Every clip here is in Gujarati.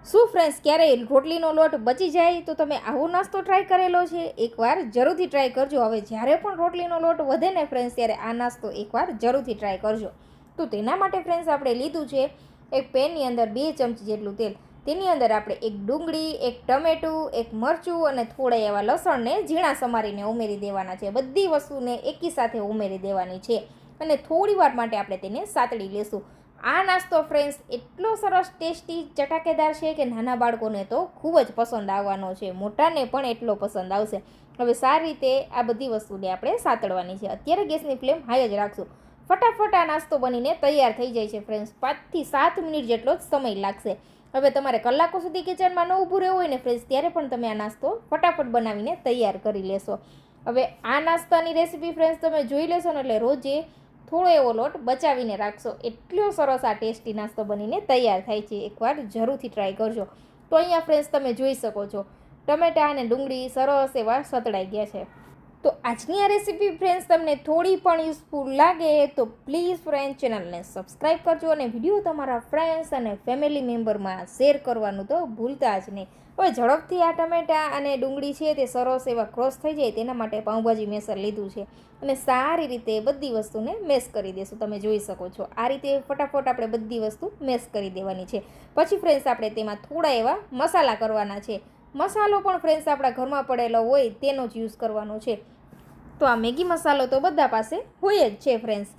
શું ફ્રેન્ડ્સ ક્યારેય રોટલીનો લોટ બચી જાય તો તમે આવો નાસ્તો ટ્રાય કરેલો છે? એકવાર જરૂરથી ટ્રાય કરજો. હવે જ્યારે પણ રોટલીનો લોટ વધે ને ફ્રેન્ડ્સ, ત્યારે આ નાસ્તો એકવાર જરૂરથી ટ્રાય કરજો. તો તેના માટે ફ્રેન્ડ્સ આપણે લીધું છે એક પેનની અંદર 2 ચમચી જેટલું તેલ. તેની અંદર આપણે એક ડુંગળી, એક ટમેટું, એક મરચું અને થોડા એવા લસણને ઝીણા સમારીને ઉમેરી દેવાના છે. બધી વસ્તુને એકી સાથે ઉમેરી દેવાની છે અને થોડી વાર માટે આપણે તેને સાતળી લેશું. આ નાસ્તો ફ્રેન્ડ્સ એટલો સરસ ટેસ્ટી ચટાકેદાર છે કે નાના બાળકોને તો ખૂબ જ પસંદ આવવાનો છે, મોટાને પણ એટલો પસંદ આવશે. હવે સારી રીતે આ બધી વસ્તુને આપણે સાતળવાની છે. અત્યારે ગેસની ફ્લેમ હાઈ જ રાખશું. ફટાફટ આ નાસ્તો બનીને તૈયાર થઈ જાય છે ફ્રેન્ડ્સ. 5 થી 7 મિનિટ જેટલો જ સમય લાગશે. હવે તમારે કલાકો સુધી કિચનમાં ન ઊભું રહેવું હોય ને ફ્રેન્ડ્સ, ત્યારે પણ તમે આ નાસ્તો ફટાફટ બનાવીને તૈયાર કરી લેશો. હવે આ નાસ્તાની રેસીપી ફ્રેન્ડ્સ તમે જોઈ લેશો ને એટલે રોજે થોડો એવો લોટ બચાવીને રાખશો. એટલો સરસ આ ટેસ્ટી નાસ્તો બનીને તૈયાર થાય છે. એકવાર જરૂરથી ટ્રાય કરજો. તો અહીંયા ફ્રેન્ડ્સ તમે જોઈ શકો છો ટમેટા અને ડુંગળી સરસ એવા સતળાઈ ગયા છે. તો આજની આ રેસીપી ફ્રેન્ડ્સ તમને થોડી પણ યુઝફુલ લાગે તો પ્લીઝ ફ્રેન્ડ્સ ચેનલને સબસ્ક્રાઈબ કરજો અને વિડીયો તમારા ફ્રેન્ડ્સ અને ફેમિલી મેમ્બરમાં શેર કરવાનું તો ભૂલતા જ નહીં. હવે ઝડપથી આ ટમેટા અને ડુંગળી છે તે સરસ એવા ક્રોસ થઈ જાય તેના માટે પાઉંભાજી મેસર લીધું છે અને સારી રીતે બધી વસ્તુને મેશ કરી દેશું. તમે જોઈ શકો છો આ રીતે ફટાફટ આપણે બધી વસ્તુ મેશ કરી દેવાની છે. પછી ફ્રેન્ડ્સ આપણે તેમાં થોડા એવા મસાલા કરવાના છે. મસાલો પણ ફ્રેન્ડ્સ આપણા ઘરમાં પડેલો હોય તેનો જ યુઝ કરવાનો છે. તો આ મેગી મસાલો તો બધા પાસે હોય જ છે ફ્રેન્ડ્સ.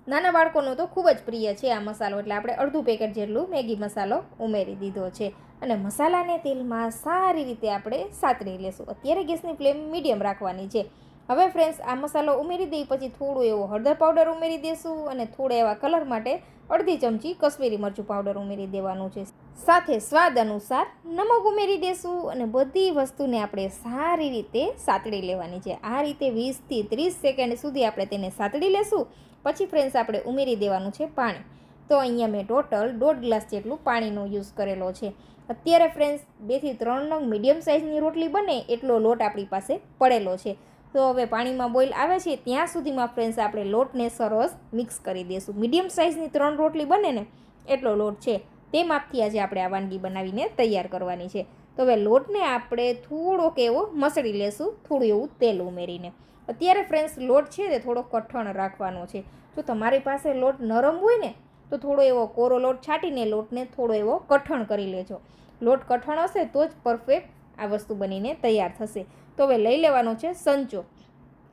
નાના બાળકોનો તો ખૂબ જ પ્રિય છે આ મસાલો, એટલે આપણે અડધું પેકેટ જેટલું મેગી મસાલો ઉમેરી દીધો છે અને મસાલાને તેલમાં સારી રીતે આપણે સાતળી લેશું. અત્યારે ગેસની ફ્લેમ મીડિયમ રાખવાની છે. હવે ફ્રેન્ડ્સ આ મસાલો ઉમેરી દઈ પછી થોડું એવો હળદર પાવડર ઉમેરી દેશું અને થોડા એવા કલર માટે અડધી ચમચી કશ્મીરી મરચું પાવડર ઉમેરી દેવાનું છે. સાથે સ્વાદ અનુસાર નમક ઉમેરી દેશું અને બધી વસ્તુને આપણે સારી રીતે સાતળી લેવાની છે. આ રીતે 20 થી 30 સેકન્ડ સુધી આપણે તેને સાતળી લેશું. પછી ફ્રેન્ડ્સ આપણે ઉમેરી દેવાનું છે પાણી. તો અહીંયા મેં ટોટલ 1.5 ગ્લાસ જેટલું પાણીનો યુઝ કરેલો છે. અત્યારે ફ્રેન્ડ્સ 2 થી 3 નંગ મીડિયમ સાઇઝની રોટલી બને એટલો લોટ આપણી પાસે પડેલો છે. તો હવે પાણીમાં બોઇલ આવે છે ત્યાં સુધીમાં ફ્રેન્ડ્સ આપણે લોટને સરસ મિક્સ કરી દઈશું. મીડિયમ સાઇઝની 3 રોટલી બને ને એટલો લોટ છે તે માપથી આજે આપણે આ વાનગી બનાવીને તૈયાર કરવાની છે. તો હવે લોટને આપણે થોડોક એવો મસળી લેશું, થોડું એવું તેલ ઉમેરીને. અત્યારે ફ્રેન્ડ્સ લોટ છે તે થોડો કઠણ રાખવાનો છે. જો તમારી પાસે લોટ નરમ હોય ને તો થોડો એવો કોરો લોટ છાંટીને લોટને થોડો એવો કઠણ કરી લેજો. લોટ કઠણ હશે તો જ પરફેક્ટ આ વસ્તુ બનીને તૈયાર થશે. તો હવે લઈ લેવાનો છે સંચો.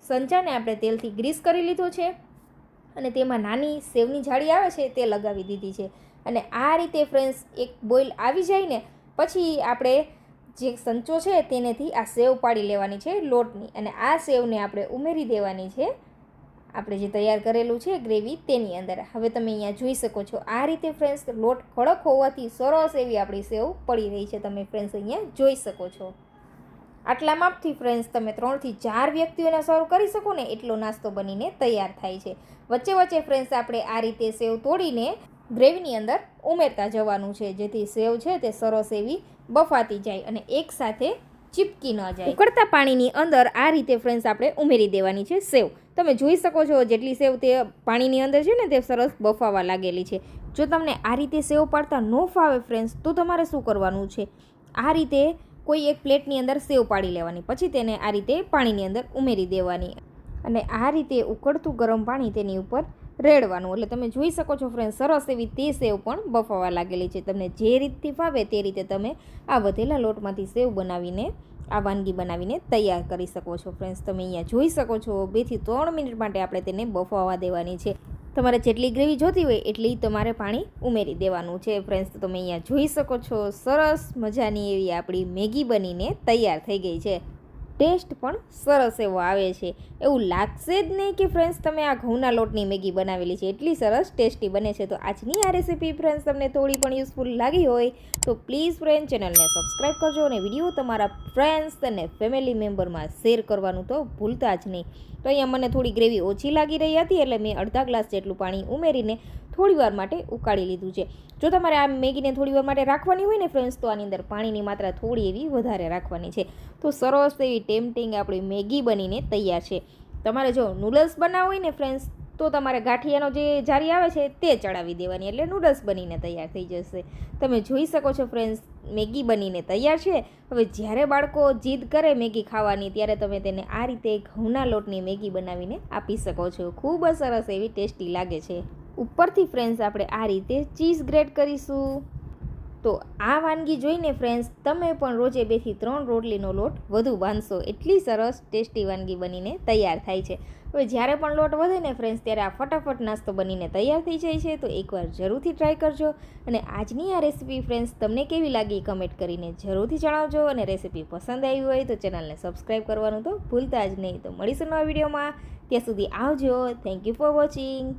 સંચાને આપણે તેલથી ગ્રીસ કરી લીધો છે અને તેમાં નાની સેવની જાળી આવે છે તે લગાવી દીધી છે. અને આ રીતે ફ્રેન્ડ્સ એક બોઇલ આવી જાય ને પછી આપણે જે સંચો છે તેનેથી આ સેવ પાડી લેવાની છે લોટની અને આ સેવને આપણે ઉમેરી દેવાની છે આપણે જે તૈયાર કરેલું છે ગ્રેવી તેની અંદર. હવે તમે અહીંયા જોઈ શકો છો આ રીતે ફ્રેન્ડ્સ લોટ કડક હોવાથી સરસ એવી આપણી સેવ પડી રહી છે. તમે ફ્રેન્ડ્સ અહીંયા જોઈ શકો છો. આટલા માપથી ફ્રેન્ડ્સ તમે 3 થી 4 વ્યક્તિઓને સર્વ કરી શકો ને એટલો નાસ્તો બનીને તૈયાર થાય છે. વચ્ચે વચ્ચે ફ્રેન્ડ્સ આપણે આ રીતે સેવ તોડીને ગ્રેવીની અંદર ઉમેરતા જવાનું છે જેથી સેવ છે તે સરસ એવી બફાતી જાય અને એકસાથે ચીપકી ન જાય. ઉકળતા પાણીની અંદર આ રીતે ફ્રેન્ડ્સ આપણે ઉમેરી દેવાની છે સેવ. તમે જોઈ શકો છો જેટલી સેવ તે પાણીની અંદર છે ને તે સરસ બફાવા લાગેલી છે. જો તમને આ રીતે સેવ પાડતા ન ફાવે ફ્રેન્ડ્સ તો તમારે શું કરવાનું છે, આ રીતે કોઈ એક પ્લેટની અંદર સેવ પાડી લેવાની, પછી તેને આ રીતે પાણીની અંદર ઉમેરી દેવાની અને આ રીતે ઉકળતું ગરમ પાણી તેની ઉપર રેડવાનું. એટલે તમે જોઈ શકો છો ફ્રેન્ડ્સ સરસ એવી તે સેવ પણ બફાવા લાગેલી છે. તમને જે રીતથી ફાવે તે રીતે તમે આ વધેલા લોટમાંથી સેવ બનાવીને આ વાનગી બનાવીને તૈયાર કરી શકો છો. ફ્રેન્ડ્સ તમે અહીંયા જોઈ શકો છો 2 થી 3 મિનિટ માટે આપણે તેને બફાવા દેવાની છે. તમારે જેટલી ગ્રેવી જોતી હોય એટલી તમારે પાણી ઉમેરી દેવાનું છે. ફ્રેન્ડ્સ તો તમે અહીંયા જોઈ શકો છો સરસ મજાની એવી આપણી મેગી બનીને તૈયાર થઈ ગઈ છે. ટેસ્ટ પણ સરસ એવો આવે છે. એવું લાગશે જ નહીં કે ફ્રેન્ડ્સ તમે આ ઘઉંના લોટની મેગી બનાવેલી છે. એટલી સરસ ટેસ્ટી બને છે. તો આજની આ રેસીપી ફ્રેન્ડ્સ તમને થોડી પણ યુઝફુલ લાગી હોય તો પ્લીઝ ફ્રેન્ડ ચેનલને સબસ્ક્રાઈબ કરજો અને વિડીયો તમારા ફ્રેન્ડ્સ અને ફેમિલી મેમ્બરમાં શેર કરવાનું તો ભૂલતા જ નહીં. તો અહીંયા મને થોડી ગ્રેવી ઓછી લાગી રહી હતી એટલે મેં અડધા ગ્લાસ જેટલું પાણી ઉમેરીને થોડીવાર માટે ઉકાળી લીધું છે. જો તમારે આ મેગીને થોડીવાર માટે રાખવાની હોય ને ફ્રેન્ડ્સ તો આની અંદર પાણીની માત્રા થોડી એવી વધારે રાખવાની છે. તો સરસ એવી ટેમ્પટિંગ આપણી મેગી બનીને તૈયાર છે. તમારે જો નૂડલ્સ બનાવવું હોય ને ફ્રેન્ડ્સ તો તમારે ગાંઠિયાનો જે જારી આવે છે તે ચડાવી દેવાની, એટલે નૂડલ્સ બનીને તૈયાર થઈ જશે. તમે જોઈ શકો છો ફ્રેન્ડ્સ, મેગી બનીને તૈયાર છે. હવે જ્યારે બાળકો જીદ કરે મેગી ખાવાની ત્યારે તમે તેને આ રીતે ઘઉંના લોટની મેગી બનાવીને આપી શકો છો. ખૂબ જ સરસ એવી ટેસ્ટી લાગે છે. ઉપરથી ફ્રેન્ડ્સ આપણે આ રીતે ચીઝ ગ્રેટ કરીશું. તો આ વાનગી જોઈને ફ્રેન્ડ્સ તમે પણ રોજે 2 થી 3 રોટલીનો લોટ વધુ બાંધશો. એટલી સરસ ટેસ્ટી વાનગી બનીને તૈયાર થાય છે. હવે જ્યારે પણ લોટ વધે ને ફ્રેન્ડ્સ ત્યારે આ ફટાફટ નાસ્તો બનીને તૈયાર થઈ જાય છે. તો એકવાર જરૂરથી ટ્રાય કરજો. અને આજની આ રેસીપી ફ્રેન્ડ્સ તમને કેવી લાગી કમેન્ટ કરીને જરૂરથી જણાવજો. અને રેસીપી પસંદ આવી હોય તો ચેનલને સબસ્ક્રાઈબ કરવાનું તો ભૂલતા જ નહીં. તો મળીશું નવા વિડીયોમાં. ત્યાં સુધી આવજો. Thank you for watching.